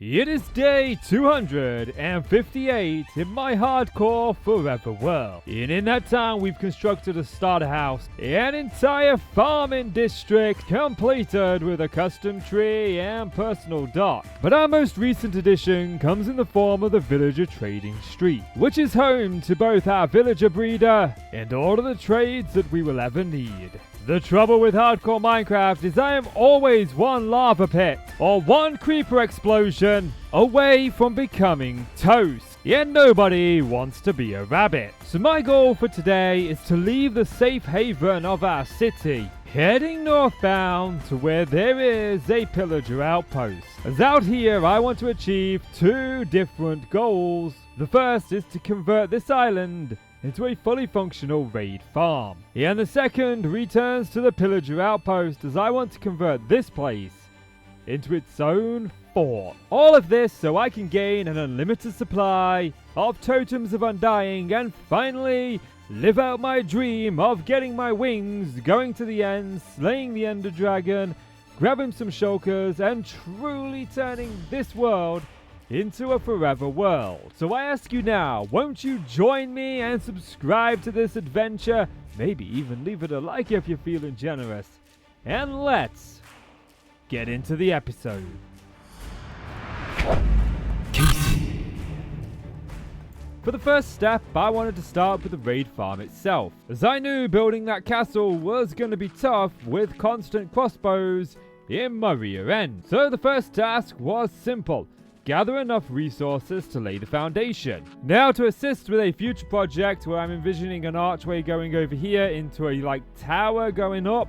It is day 258 in my hardcore forever world. And in that time we've constructed a starter house, an entire farming district completed with a custom tree and personal dock. But our most recent addition comes in the form of the villager trading street, which is home to both our villager breeder and all of the trades that we will ever need. The trouble with hardcore Minecraft is I am always one lava pit or one creeper explosion away from becoming toast. Yet nobody wants to be a rabbit. So my goal for today is to leave the safe haven of our city, heading northbound to where there is a pillager outpost. As out here I want to achieve two different goals. The first is to convert this island into a fully functional raid farm. And the second returns to the pillager outpost as I want to convert this place into its own fort. All of this so I can gain an unlimited supply of Totems of Undying and finally live out my dream of getting my wings, going to the end, slaying the Ender Dragon, grabbing some shulkers and truly turning this world into a forever world. So I ask you now, won't you join me and subscribe to this adventure? Maybe even leave it a like if you're feeling generous. And let's get into the episode. For the first step, I wanted to start with the raid farm itself, as I knew building that castle was going to be tough with constant crossbows in my rear end. So the first task was simple. Gather enough resources to lay the foundation. Now to assist with a future project where I'm envisioning an archway going over here into a tower going up,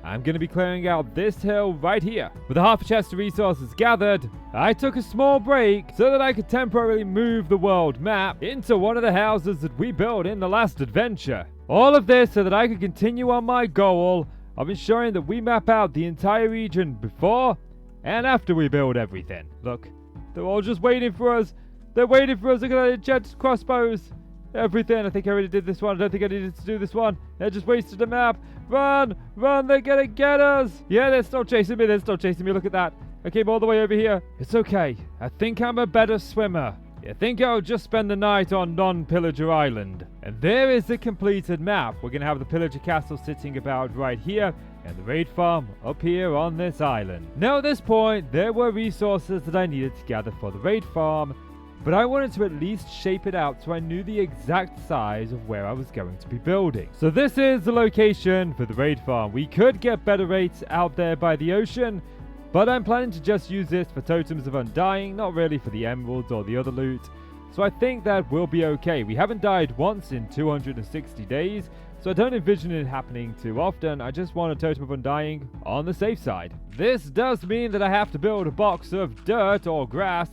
I'm going to be clearing out this hill right here. With a half a chest of resources gathered, I took a small break so that I could temporarily move the world map into one of the houses that we built in the last adventure. All of this so that I could continue on my goal of ensuring that we map out the entire region before and after we build everything. Look. They're all just waiting for us. They're waiting for us. Look at that, jets, crossbows, everything. I think I already did this one. I don't think I needed to do this one. They just wasted the map. Run! Run! They're gonna get us! Yeah, they're still chasing me. They're still chasing me. Look at that. I came all the way over here. It's okay. I think I'm a better swimmer. I think I'll just spend the night on non-Pillager Island. And there is the completed map. We're gonna have the Pillager Castle sitting about right here, and the raid farm up here on this island. Now at this point, there were resources that I needed to gather for the raid farm, but I wanted to at least shape it out so I knew the exact size of where I was going to be building. So this is the location for the raid farm. We could get better rates out there by the ocean, but I'm planning to just use this for Totems of Undying, not really for the emeralds or the other loot. So I think that will be okay. We haven't died once in 260 days, so I don't envision it happening too often. I just want a Totem of Undying on the safe side. This does mean that I have to build a box of dirt or grass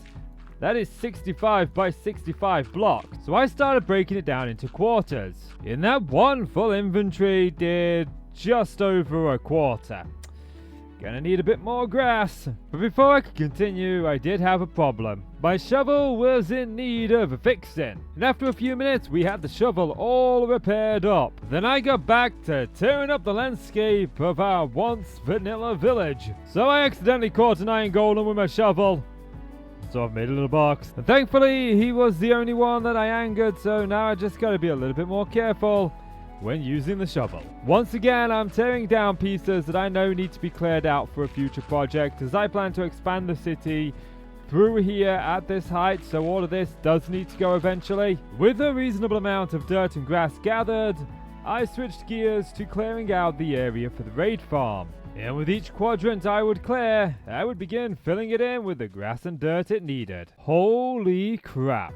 that is 65 by 65 blocks. So I started breaking it down into quarters. In that one full inventory did just over a quarter. Gonna need a bit more grass. But before I could continue, I did have a problem. My shovel was in need of a fixing. And after a few minutes, we had the shovel all repaired up. Then I got back to tearing up the landscape of our once vanilla village. So I accidentally caught an iron golem with my shovel. So I've made a little box. And thankfully, he was the only one that I angered. So now I just gotta be a little bit more careful when using the shovel. Once again, I'm tearing down pieces that I know need to be cleared out for a future project, as I plan to expand the city through here at this height, so all of this does need to go eventually. With a reasonable amount of dirt and grass gathered, I switched gears to clearing out the area for the raid farm. And with each quadrant I would clear, I would begin filling it in with the grass and dirt it needed. Holy crap.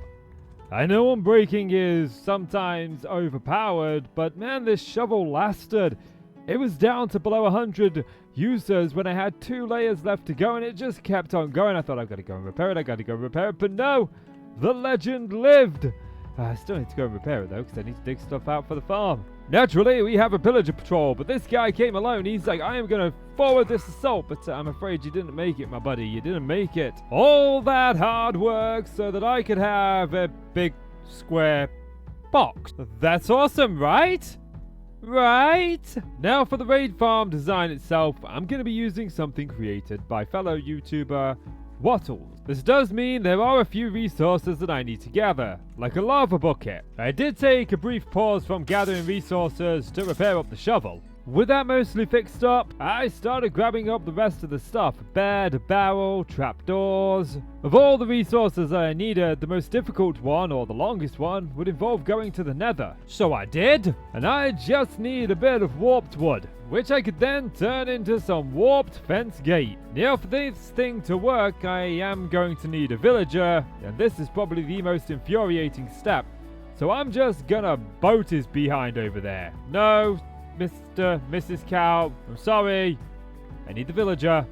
I know unbreaking is sometimes overpowered, but man, this shovel lasted. It was down to below 100 users when I had 2 layers left to go, and it just kept on going. I thought, I've got to go and repair it, but no! The legend lived! I still need to go and repair it though, because I need to dig stuff out for the farm. Naturally, we have a pillager patrol, but this guy came alone. He's like, I am going to forward this assault, but I'm afraid you didn't make it, my buddy. You didn't make it. All that hard work so that I could have a big square box. That's awesome, right? Right? Now for the raid farm design itself, I'm going to be using something created by fellow YouTuber wattles. This does mean there are a few resources that I need to gather, like a lava bucket. I did take a brief pause from gathering resources to repair up the shovel. With that mostly fixed up, I started grabbing up the rest of the stuff. Bed, barrel, trapdoors. Of all the resources I needed, the most difficult one, or the longest one, would involve going to the nether. So I did, and I just need a bit of warped wood, which I could then turn into some warped fence gate. Now for this thing to work, I am going to need a villager, and this is probably the most infuriating step. So I'm just gonna boat his behind over there. No, Mrs. Cow, I'm sorry. I need the villager.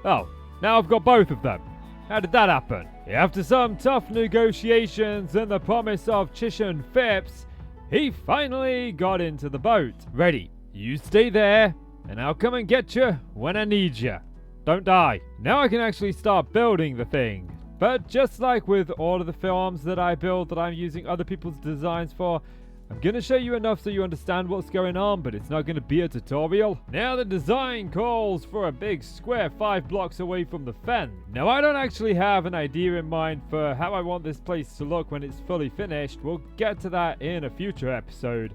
Oh, now I've got both of them. How did that happen? After some tough negotiations and the promise of Chishan Phipps, he finally got into the boat. Ready, you stay there, and I'll come and get you when I need you. Don't die. Now I can actually start building the thing. But just like with all of the farms that I build that I'm using other people's designs for, I'm going to show you enough so you understand what's going on, but it's not going to be a tutorial. Now the design calls for a big square 5 blocks away from the fence. Now I don't actually have an idea in mind for how I want this place to look when it's fully finished. We'll get to that in a future episode.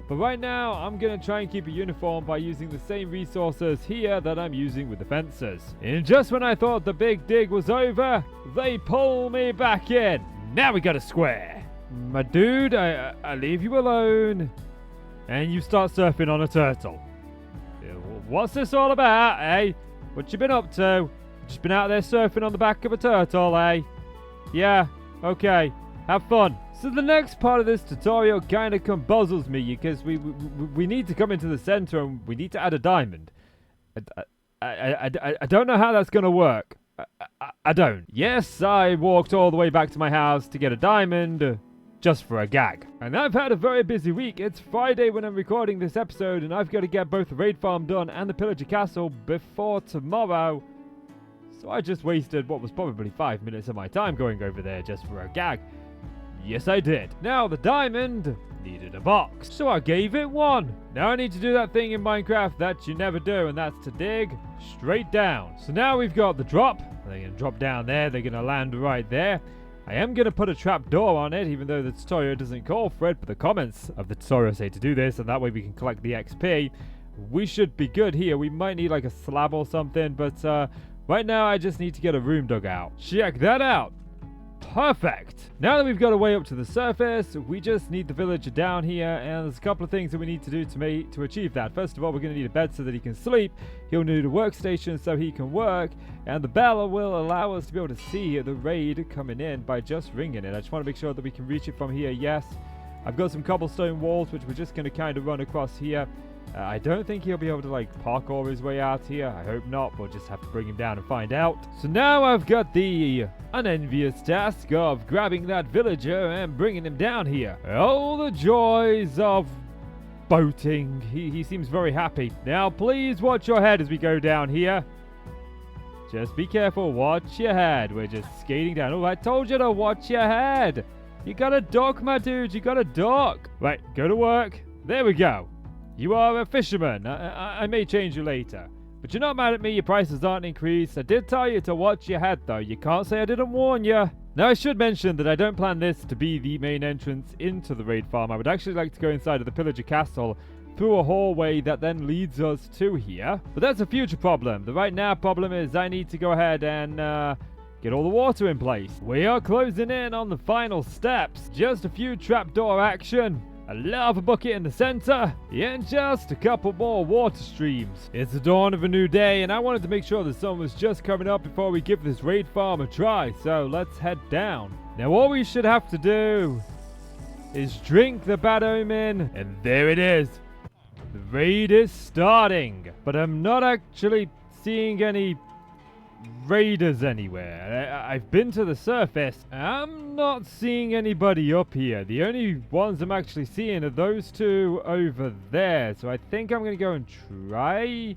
But right now, I'm going to try and keep it uniform by using the same resources here that I'm using with the fences. And just when I thought the big dig was over, they pull me back in. Now we got a square. My dude, I leave you alone. And you start surfing on a turtle. What's this all about, eh? What you been up to? Just been out there surfing on the back of a turtle, eh? Yeah, okay. Have fun. So the next part of this tutorial kind of puzzles me because we need to come into the center and we need to add a diamond. I don't know how that's going to work. I don't. Yes, I walked all the way back to my house to get a diamond just for a gag. And I've had a very busy week. It's Friday when I'm recording this episode and I've got to get both the raid farm done and the Pillager Castle before tomorrow. So I just wasted what was probably 5 minutes of my time going over there just for a gag. Yes, I did. Now, the diamond needed a box, so I gave it one. Now I need to do that thing in Minecraft that you never do, and that's to dig straight down. So now we've got the drop. They're going to drop down there. They're going to land right there. I am going to put a trap door on it, even though the tutorial doesn't call for it, but the comments of the tutorial say to do this, and that way we can collect the XP. We should be good here. We might need like a slab or something, but right now I just need to get a room dug out. Check that out. Perfect! Now that we've got a way up to the surface, we just need the villager down here, and there's a couple of things that we need to do to achieve that. First of all, we're going to need a bed so that he can sleep. He'll need a workstation so he can work, and the bell will allow us to be able to see the raid coming in by just ringing it. I just want to make sure that we can reach it from here. Yes, I've got some cobblestone walls which we're just going to kind of run across here. I don't think he'll be able to like parkour his way out here. I hope not. We'll just have to bring him down and find out. So now I've got the unenvious task of grabbing that villager and bringing him down here. Oh, the joys of boating. He seems very happy. Now please watch your head as we go down here. Just be careful. Watch your head. We're just skating down. Oh, I told you to watch your head. You got a dock, my dude. You got a dock. Right, go to work. There we go. You are a fisherman. I may change you later. But you're not mad at me, your prices aren't increased. I did tell you to watch your head though. You can't say I didn't warn you. Now I should mention that I don't plan this to be the main entrance into the raid farm. I would actually like to go inside of the Pillager Castle through a hallway that then leads us to here. But that's a future problem. The right now problem is I need to go ahead and get all the water in place. We are closing in on the final steps. Just a few trapdoor action. A lava bucket in the center, and just a couple more water streams. It's the dawn of a new day, and I wanted to make sure the sun was just coming up before we give this raid farm a try, so let's head down. Now all we should have to do is drink the bad omen, and there it is. The raid is starting, but I'm not actually seeing any raiders anywhere. I've been to the surface. I'm not seeing anybody up here. The only ones I'm actually seeing are those two over there. So I think I'm going to go and try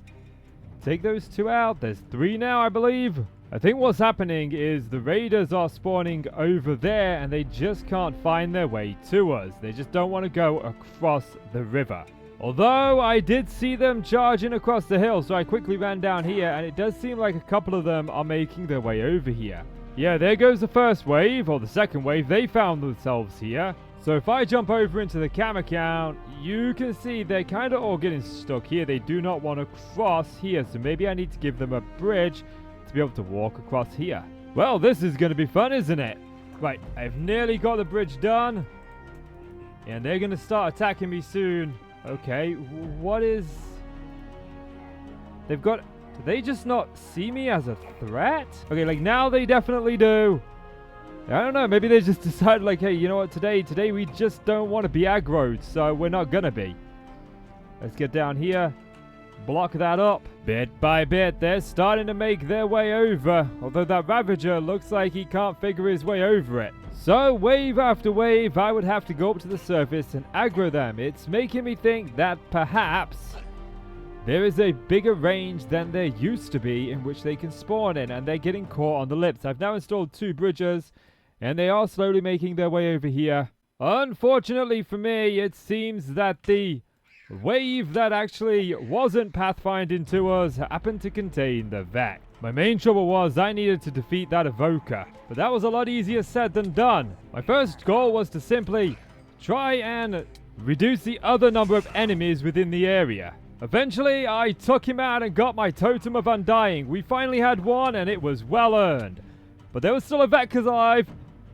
take those two out. There's 3 now, I believe. I think what's happening is the raiders are spawning over there and they just can't find their way to us. They just don't want to go across the river. Although I did see them charging across the hill, so I quickly ran down here, and it does seem like a couple of them are making their way over here. Yeah, there goes the first wave, or the second wave. They found themselves here. So if I jump over into the cam account, you can see they're kind of all getting stuck here. They do not want to cross here, so maybe I need to give them a bridge to be able to walk across here. Well, this is going to be fun, isn't it? Right, I've nearly got the bridge done, and they're going to start attacking me soon. Okay, what is... They've got... Do they just not see me as a threat? Okay, like now they definitely do. I don't know, maybe they just decided like, hey, you know what, today we just don't want to be aggroed, so we're not gonna be. Let's get down here, block that up. Bit by bit, they're starting to make their way over, although that Ravager looks like he can't figure his way over it. So, wave after wave, I would have to go up to the surface and aggro them. It's making me think that perhaps there is a bigger range than there used to be in which they can spawn in, and they're getting caught on the lips. I've now installed 2 bridges, and they are slowly making their way over here. Unfortunately for me, it seems that the wave that actually wasn't pathfinding to us happened to contain the Vex. My main trouble was I needed to defeat that evoker, but that was a lot easier said than done. My first goal was to simply try and reduce the other number of enemies within the area. Eventually, I took him out and got my Totem of Undying. We finally had one, and it was well earned. But there was still a Vex alive,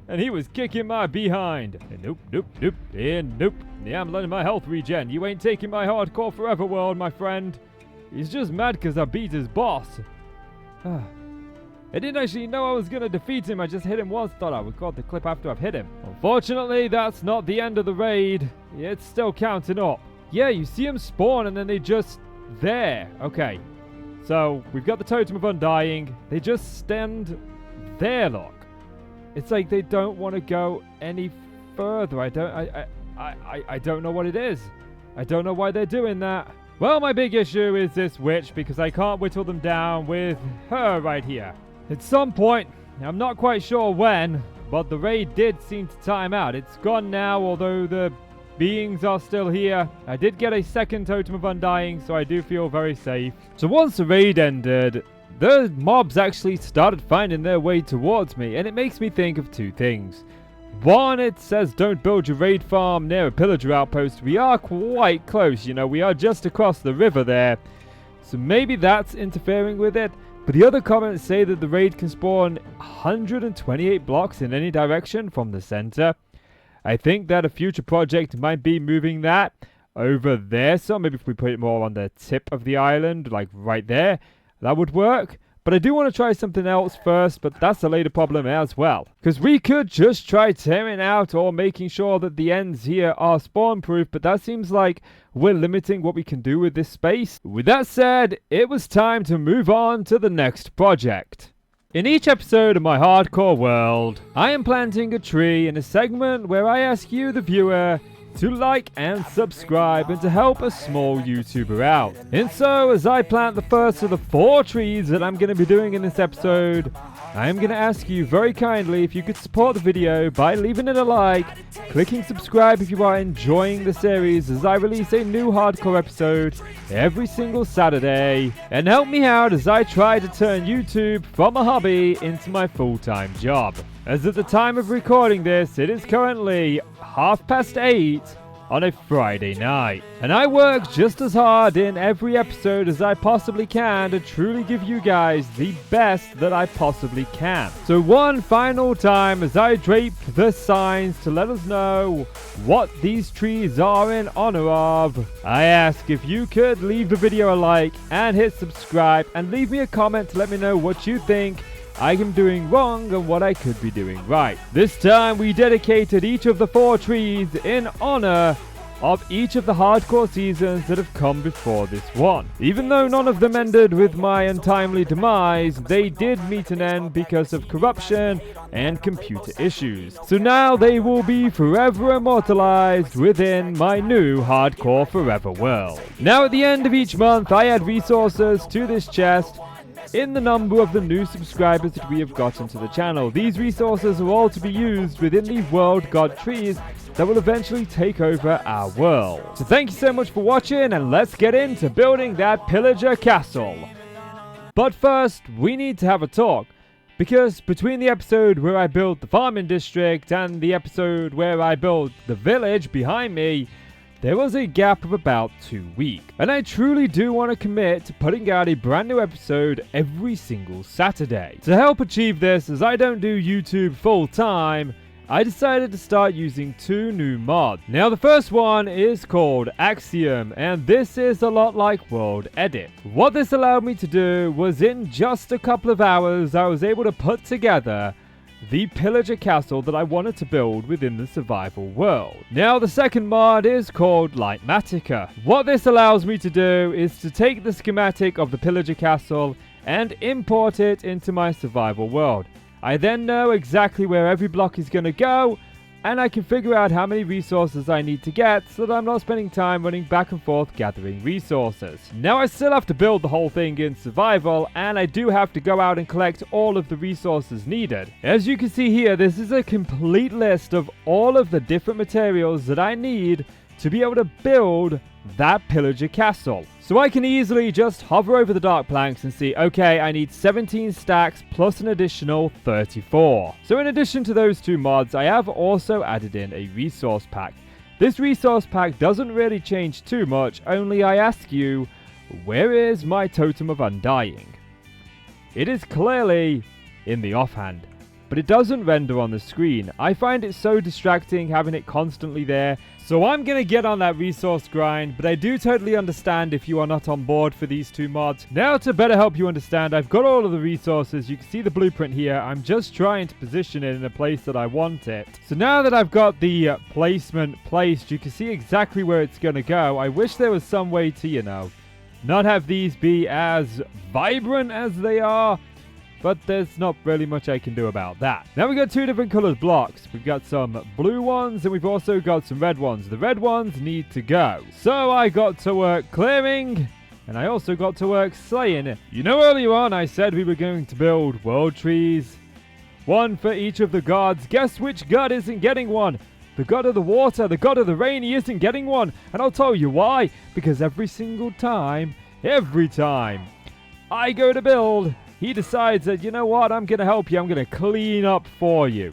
and he was kicking my behind. And nope, nope, nope, and nope. Yeah, I'm letting my health regen. You ain't taking my hardcore forever world, my friend. He's just mad because I beat his boss. I didn't actually know I was going to defeat him. I just hit him once. Thought I would record the clip after I've hit him. Unfortunately, that's not the end of the raid. It's still counting up. Yeah, you see them spawn and then they just... There. Okay. So, we've got the Totem of Undying. They just stand there, look. It's like they don't want to go any further. I don't know what it is. I don't know why they're doing that. Well, my big issue is this witch, because I can't whittle them down with her right here. At some point, I'm not quite sure when, but the raid did seem to time out. It's gone now, although the beings are still here. I did get a second Totem of Undying, so I do feel very safe. So once the raid ended, the mobs actually started finding their way towards me, and it makes me think of 2 things. One, it says don't build your raid farm near a pillager outpost. We are quite close, you know, we are just across the river there. So maybe that's interfering with it. But the other comments say that the raid can spawn 128 blocks in any direction from the center. I think that a future project might be moving that over there. So maybe if we put it more on the tip of the island, like right there, that would work. But I do want to try something else first, but that's a later problem as well. Because we could just try tearing out or making sure that the ends here are spawn proof, but that seems like we're limiting what we can do with this space. With that said, it was time to move on to the next project. In each episode of my hardcore world, I am planting a tree in a segment where I ask you, the viewer, to like and subscribe and to help a small YouTuber out. And so, as I plant the first of the 4 trees that I'm going to be doing in this episode, I am going to ask you very kindly if you could support the video by leaving it a like, clicking subscribe if you are enjoying the series as I release a new hardcore episode every single Saturday, and help me out as I try to turn YouTube from a hobby into my full-time job. As at the time of recording this, it is currently 8:30 on a Friday night. And I work just as hard in every episode as I possibly can to truly give you guys the best that I possibly can. So one final time as I drape the signs to let us know what these trees are in honor of, I ask if you could leave the video a like and hit subscribe and leave me a comment to let me know what you think I am doing wrong and what I could be doing right. This time we dedicated each of the 4 trees in honor of each of the hardcore seasons that have come before this one. Even though none of them ended with my untimely demise, they did meet an end because of corruption and computer issues. So now they will be forever immortalized within my new hardcore forever world. Now at the end of each month I add resources to this chest, in the number of the new subscribers that we have gotten to the channel. These resources are all to be used within the world god trees that will eventually take over our world. So thank you so much for watching, and let's get into building that Pillager Castle. But first, we need to have a talk, because between the episode where I built the farming district and the episode where I built the village behind me, there was a gap of about 2 weeks. And I truly do want to commit to putting out a brand new episode every single Saturday. To help achieve this, as I don't do YouTube full time, I decided to start using 2 new mods. Now the first one is called Axiom, and this is a lot like World Edit. What this allowed me to do was, in just a couple of hours, I was able to put together the Pillager Castle that I wanted to build within the survival world. Now the second mod is called Lightmatica. What this allows me to do is to take the schematic of the Pillager Castle and import it into my survival world. I then know exactly where every block is going to go, and I can figure out how many resources I need to get so that I'm not spending time running back and forth gathering resources. Now I still have to build the whole thing in survival, and I do have to go out and collect all of the resources needed. As you can see here, this is a complete list of all of the different materials that I need to be able to build that Pillager Castle. So I can easily just hover over the dark planks and see, okay, I need 17 stacks plus an additional 34. So in addition to those 2 mods, I have also added in a resource pack. This resource pack doesn't really change too much, only I ask you, where is my Totem of Undying? It is clearly in the offhand, but it doesn't render on the screen. I find it so distracting having it constantly there, so I'm going to get on that resource grind, but I do totally understand if you are not on board for these 2 mods. Now to better help you understand, I've got all of the resources. You can see the blueprint here. I'm just trying to position it in a place that I want it. So now that I've got the placement placed, you can see exactly where it's going to go. I wish there was some way to, not have these be as vibrant as they are, but there's not really much I can do about that. Now we've got 2 different colored blocks. We've got some blue ones and we've also got some red ones. The red ones need to go. So I got to work clearing, and I also got to work slaying. Earlier on I said we were going to build world trees, 1 for each of the gods. Guess which god isn't getting one? The god of the water, the god of the rain, he isn't getting one. And I'll tell you why. Because every time I go to build, he decides that, you know what, I'm going to help you. I'm going to clean up for you.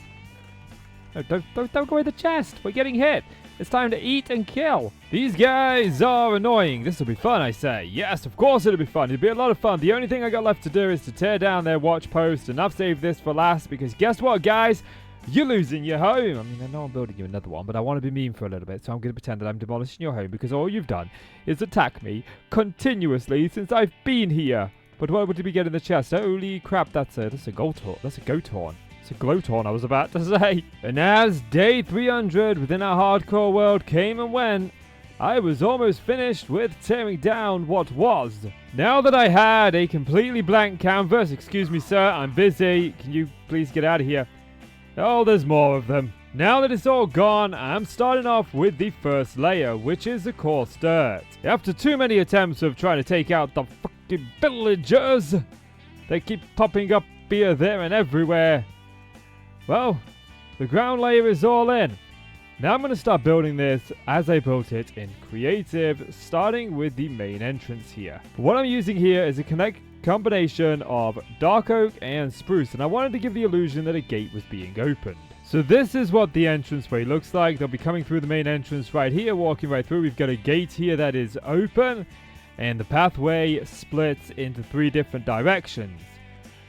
No, don't go in the chest. We're getting hit. It's time to eat and kill. These guys are annoying. This will be fun, I say. Yes, of course it'll be fun. It'll be a lot of fun. The only thing I got left to do is to tear down their watch post. And I've saved this for last because guess what, guys? You're losing your home. I mean, I know I'm building you another one, but I want to be mean for a little bit. So I'm going to pretend that I'm demolishing your home because all you've done is attack me continuously since I've been here. But what would we get in the chest? Holy crap, that's a goat horn. That's a goat horn. It's a gloat horn, I was about to say. And as day 300 within our hardcore world came and went, I was almost finished with tearing down what was. Now that I had a completely blank canvas, excuse me sir, I'm busy. Can you please get out of here? Oh, there's more of them. Now that it's all gone, I'm starting off with the first layer, which is the coarse dirt. After too many attempts of trying to take out the fucking villagers, they keep popping up here, there, and everywhere. Well, the ground layer is all in. Now I'm going to start building this as I built it in creative, starting with the main entrance here. What I'm using here is a combination of dark oak and spruce, and I wanted to give the illusion that a gate was being opened. So this is what the entranceway looks like. They'll be coming through the main entrance right here, walking right through. We've got a gate here that is open, and the pathway splits into 3 different directions.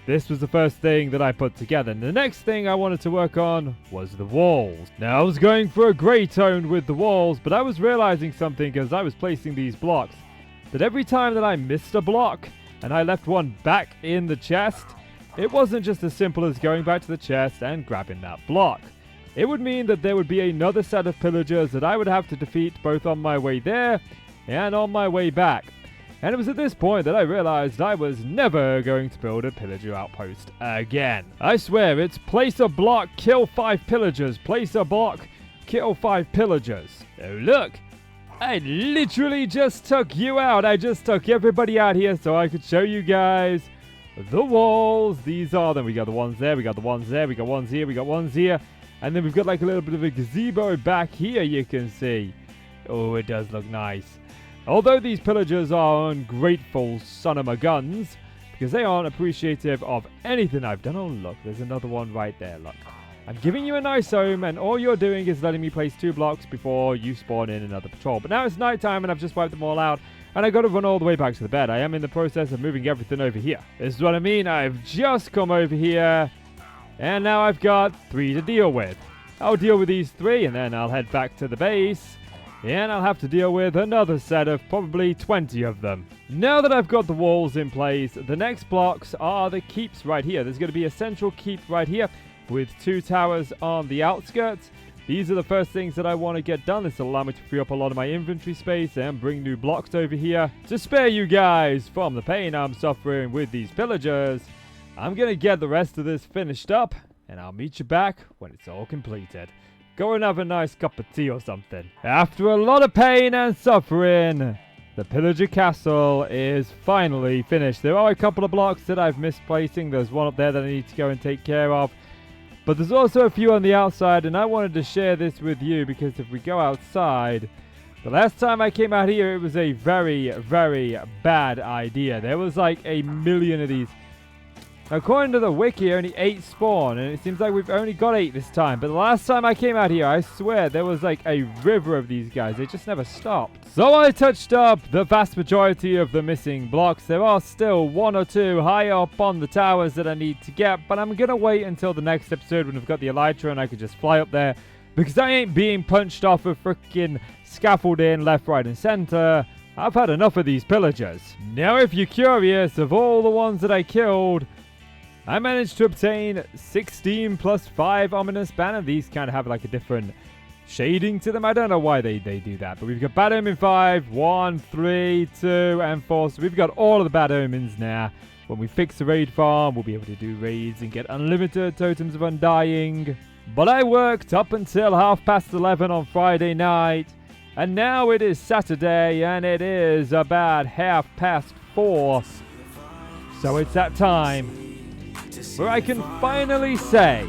This was the first thing that I put together. And the next thing I wanted to work on was the walls. Now I was going for a grey tone with the walls, but I was realizing something as I was placing these blocks, that every time that I missed a block and I left one back in the chest, it wasn't just as simple as going back to the chest and grabbing that block. It would mean that there would be another set of pillagers that I would have to defeat both on my way there and on my way back. And it was at this point that I realized I was never going to build a pillager outpost again. I swear, it's place a block, kill 5 pillagers. Place a block, kill 5 pillagers. Oh look, I literally just took you out. I just took everybody out here so I could show you guys the walls. These are them. We got the ones there, we got the ones there, we got ones here, we got ones here. And then we've got like a little bit of a gazebo back here, you can see. Oh, it does look nice. Although these pillagers are ungrateful son of a guns, because they aren't appreciative of anything I've done. Oh, look, there's another one right there, look. I'm giving you a nice home, and all you're doing is letting me place 2 blocks before you spawn in another patrol. But now it's nighttime, and I've just wiped them all out, and I got to run all the way back to the bed. I am in the process of moving everything over here. This is what I mean. I've just come over here, and now I've got 3 to deal with. I'll deal with these 3, and then I'll head back to the base. And I'll have to deal with another set of probably 20 of them. Now that I've got the walls in place, the next blocks are the keeps right here. There's going to be a central keep right here with 2 towers on the outskirts. These are the first things that I want to get done. This will allow me to free up a lot of my inventory space and bring new blocks over here to spare you guys from the pain I'm suffering with these pillagers. I'm going to get the rest of this finished up, and I'll meet you back when it's all completed. Go and have a nice cup of tea or something. After a lot of pain and suffering, the Pillager Castle is finally finished. There are a couple of blocks that I've missed placing. There's one up there that I need to go and take care of. But there's also a few on the outside, and I wanted to share this with you because if we go outside, the last time I came out here, it was a very, very bad idea. There was like a million of these. According to the wiki, only 8 spawn, and it seems like we've only got 8 this time. But the last time I came out here, I swear, there was like a river of these guys. They just never stopped. So I touched up the vast majority of the missing blocks. There are still 1 or 2 high up on the towers that I need to get, but I'm going to wait until the next episode when I've got the elytra and I can just fly up there, because I ain't being punched off of freaking scaffolding left, right, and center. I've had enough of these pillagers. Now, if you're curious, of all the ones that I killed, I managed to obtain 16 plus 5 ominous banner. These kind of have like a different shading to them. I don't know why they do that. But we've got bad omen 5, 1, 3, 2, and 4. So we've got all of the bad omens now. When we fix the raid farm, we'll be able to do raids and get unlimited Totems of Undying. But I worked up until 11:30 on Friday night. And now it is Saturday, and it is about 4:30. So it's that time where I can finally say,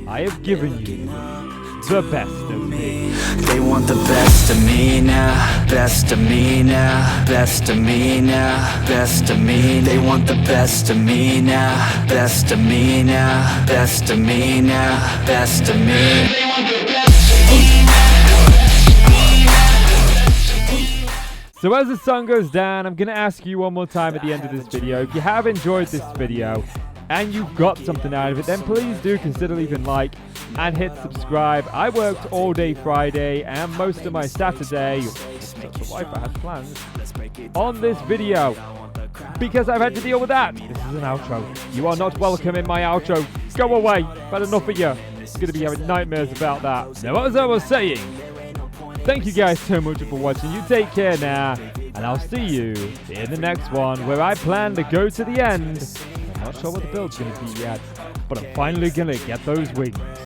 I have given you the best of me. They want the best of me now, best of me now, best of me now, best of me. They want the best of me now, best of me now, best of me now, best of me. They want the best of me now. So as the sun goes down, I'm going to ask you one more time at the end of this video, if you have enjoyed this video, and you got something out of it, then please do consider leaving a like and hit subscribe. I worked all day Friday and most of my Saturday, the wife has plans, on this video because I've had to deal with that. This is an outro. You are not welcome in my outro. Go away. I've had enough of you. I'm going to be having nightmares about that. Now, as I was saying, thank you guys so much for watching. You take care now, and I'll see you in the next one where I plan to go to the end. Not sure what the build's going to be yet, but I'm finally going to get those wings.